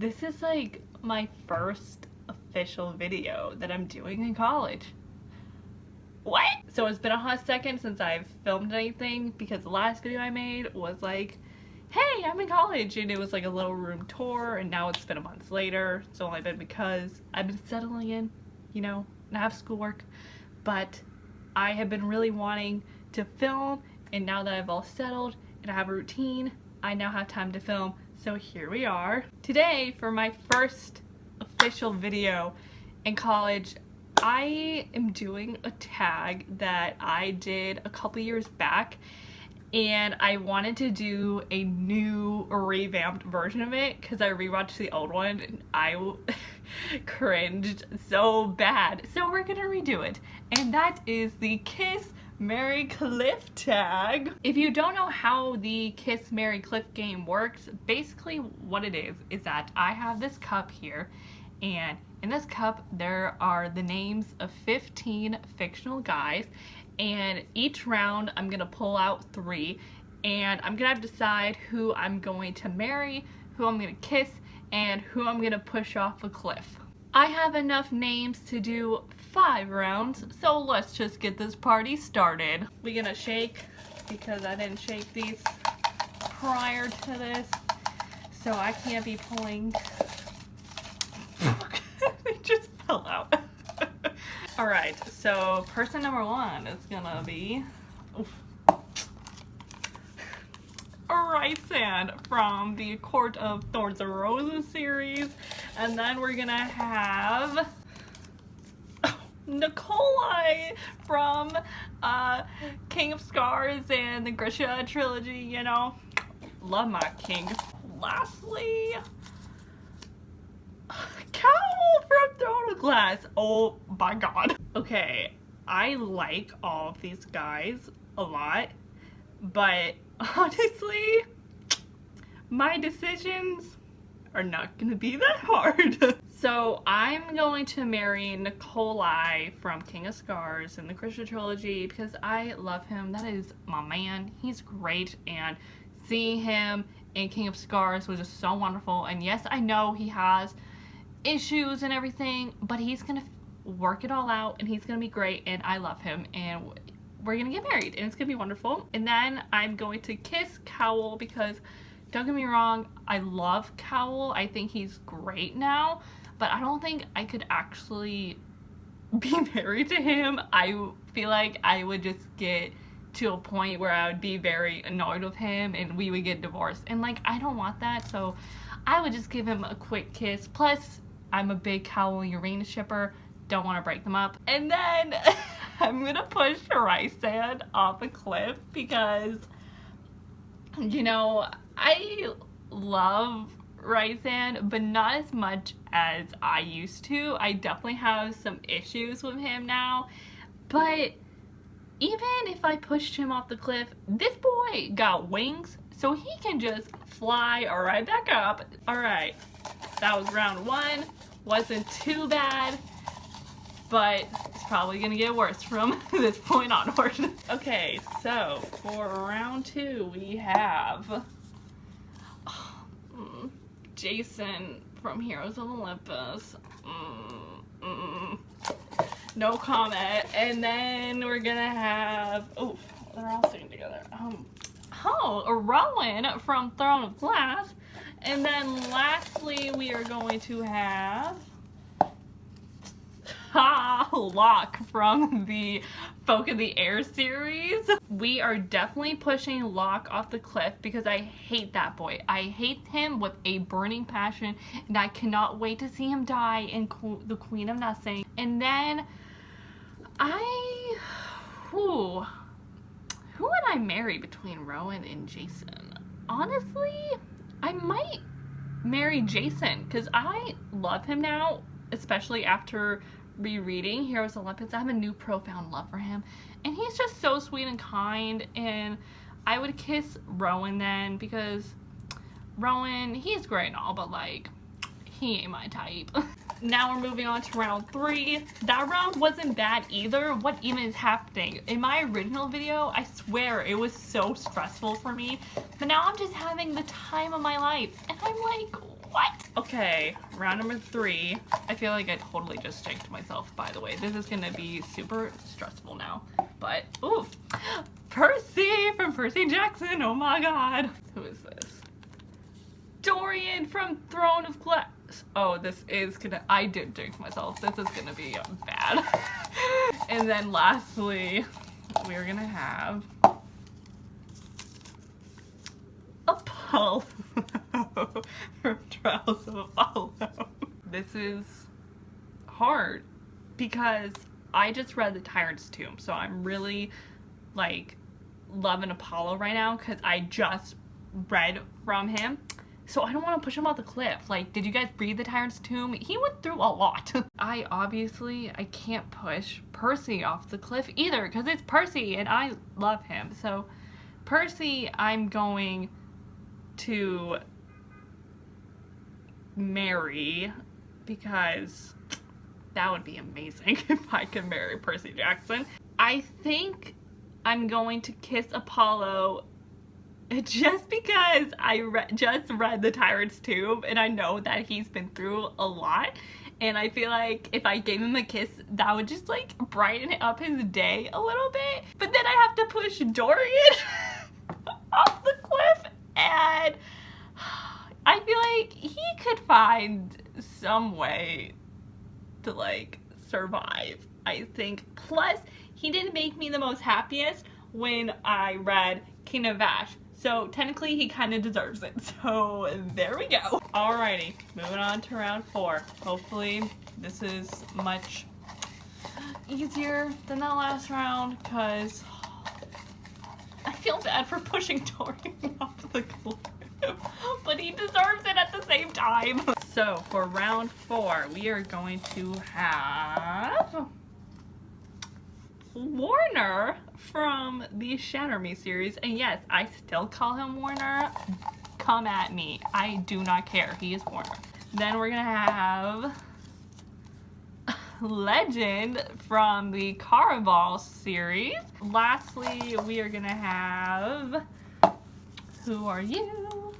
This is like my first official video that I'm doing in college. What? So it's been a hot second since I've filmed anything because the last video I made was like, hey, I'm in college, and it was like a little room tour, and now it's been a month later. It's only been because I've been settling in, you know, and I have schoolwork, but I have been really wanting to film, and now that I've all settled and I have a routine, I now have time to film. So here we are. Today, for my first official video in college, I am doing a tag that I did a couple years back, and I wanted to do a new revamped version of it because I rewatched the old one and I cringed so bad. So we're gonna redo it, and that is the Kiss, Marry, Cliff tag. If you don't know how the Kiss, Marry, Cliff game works, basically what it is that I have this cup here, and in this cup there are the names of 15 fictional guys, and each round I'm gonna pull out 3, and I'm gonna have to decide who I'm going to marry, who I'm gonna kiss, and who I'm gonna push off a cliff. I have enough names to do 5 rounds, so let's just get this party started. We're gonna shake because I didn't shake these prior to this, so I can't be pulling. It just fell out. Alright, so person number 1 is gonna be Rysand from the Court of Thorns and Roses series, and then we're gonna have Nikolai from King of Scars and the Grisha trilogy, you know. Love my king. Lastly, Cowl from Throne of Glass. Oh my god. Okay, I like all of these guys a lot, but honestly, my decisions are not gonna be that hard. So I'm going to marry Nikolai from King of Scars and the Grisha trilogy because I love him. That is my man. He's great, and seeing him in King of Scars was just so wonderful. And yes, I know he has issues and everything, but he's gonna work it all out, and he's gonna be great, and I love him, and we're gonna get married, and it's gonna be wonderful. And then I'm going to kiss Cowl because, don't get me wrong, I love Cowl. I think he's great now, but I don't think I could actually be married to him. I feel like I would just get to a point where I would be very annoyed with him and we would get divorced, and like, I don't want that. So I would just give him a quick kiss. Plus, I'm a big Cowl and Uranus shipper. Don't want to break them up. And then I'm gonna push Rysand off a cliff because, you know, I love Rysand, but not as much as I used to. I definitely have some issues with him now, but even if I pushed him off the cliff, this boy got wings, so he can just fly right back up. Alright, that was round 1. Wasn't too bad, but it's probably gonna get worse from this point onward. Okay, so for round 2 we have Jason from Heroes of Olympus. No comment. And then we're gonna have, oh, they're all sitting together. Rowan from Throne of Glass. And then lastly, we are going to have Locke from the Folk of the Air series. We are definitely pushing Locke off the cliff because I hate that boy. I hate him with a burning passion, and I cannot wait to see him die in the Queen of Nothing. And then who would I marry between Rowan and Jason? Honestly, I might marry Jason because I love him now, especially after rereading Heroes of Olympus. I have a new profound love for him, and he's just so sweet and kind. And I would kiss Rowan then because Rowan, he's great and all, but like, he ain't my type. Now we're moving on to round 3. That round wasn't bad either. What even is happening? In my original video, I swear it was so stressful for me, but now I'm just having the time of my life, and I'm like, What? Okay, round number 3. I feel like I totally just jinxed myself, by the way. This is gonna be super stressful now. But, oof. Percy from Percy Jackson, oh my god. Who is this? Dorian from Throne of Glass. Oh, this is gonna, I did jinx myself. This is gonna be bad. And then lastly, we're gonna have Apollo from Trials of Apollo. This is hard because I just read the Tyrant's Tomb, so I'm really like loving Apollo right now because I just read from him. So I don't want to push him off the cliff. Like, did you guys read the Tyrant's Tomb? He went through a lot. I can't push Percy off the cliff either because it's Percy and I love him. So Percy, I'm going to marry because that would be amazing if I could marry Percy Jackson. I think I'm going to kiss Apollo just because I just read the Tyrant's Tomb and I know that he's been through a lot, and I feel like if I gave him a kiss that would just like brighten up his day a little bit. But then I have to push Dorian off the cliff, and I feel like he could find some way to like survive, I think. Plus, he didn't make me the most happiest when I read Kingdom of Vash. So technically he kind of deserves it. So there we go. Alrighty, moving on to round 4. Hopefully this is much easier than that last round because I feel bad for pushing Dorian off the cliff. But he deserves it at the same time. So for round 4, we are going to have Warner from the Shatter Me series. And yes, I still call him Warner. Come at me. I do not care. He is Warner. Then we're gonna have Legend from the Caraval series. Lastly, we are gonna have, who are you?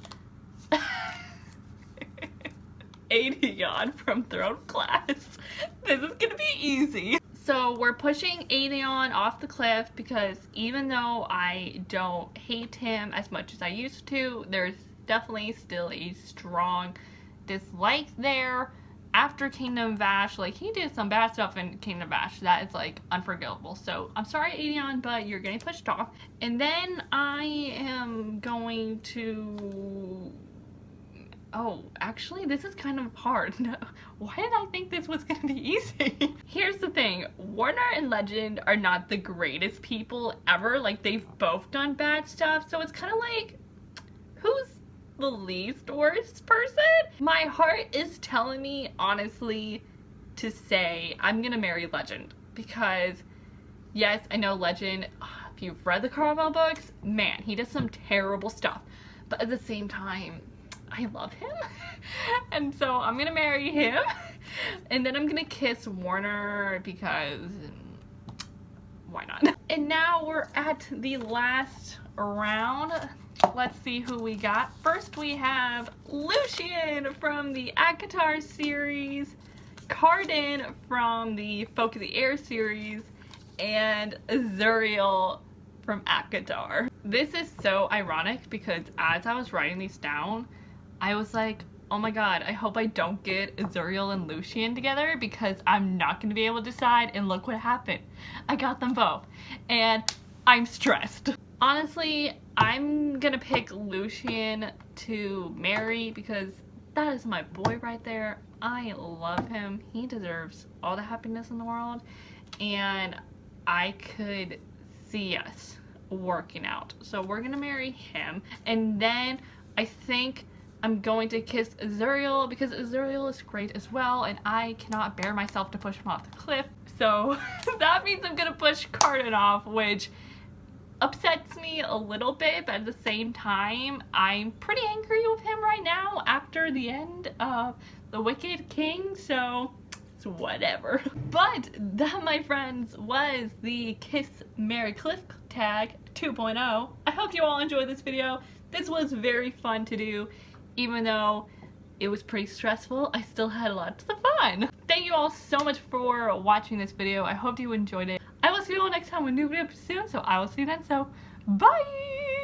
Aegon from Throne of Glass. This is gonna be easy. So we're pushing Aegon off the cliff because even though I don't hate him as much as I used to, there's definitely still a strong dislike there. After Kingdom of Vash, like, he did some bad stuff in Kingdom of Vash that is like unforgivable. So I'm sorry, Aegon, but you're getting pushed off. And then I am going to, oh, actually, this is kind of hard. No, why did I think this was gonna be easy? Here's the thing, Warner and Legend are not the greatest people ever. Like, they've both done bad stuff, so it's kind of like, who's the least worst person? My heart is telling me, honestly, to say I'm gonna marry Legend because, yes, I know Legend, if you've read the Caraval books, man, he does some terrible stuff, but at the same time, I love him. And so I'm gonna marry him and then I'm gonna kiss Warner because why not? And now we're at the last round. Let's see who we got. First we have Lucian from the ACOTAR series, Cardin from the Folk of the Air series, and Azuriel from ACOTAR. This is so ironic because as I was writing these down, I was like, oh my god, I hope I don't get Azuriel and Lucian together because I'm not going to be able to decide, and look what happened. I got them both, and I'm stressed. Honestly, I'm gonna pick Lucian to marry because that is my boy right there. I love him. He deserves all the happiness in the world, and I could see us working out. So we're gonna marry him, and then I think I'm going to kiss Azuriel because Azuriel is great as well, and I cannot bear myself to push him off the cliff. So that means I'm gonna push Cardin off, which upsets me a little bit, but at the same time, I'm pretty angry with him right now after the end of The Wicked King, so it's whatever. But that, my friends, was the Kiss Marry Cliff tag 2.0. I hope you all enjoyed this video. This was very fun to do, even though it was pretty stressful, I still had lots of fun. Thank you all so much for watching this video. I hope you enjoyed it. I will see you all next time with a new video soon, so I will see you then. So, bye!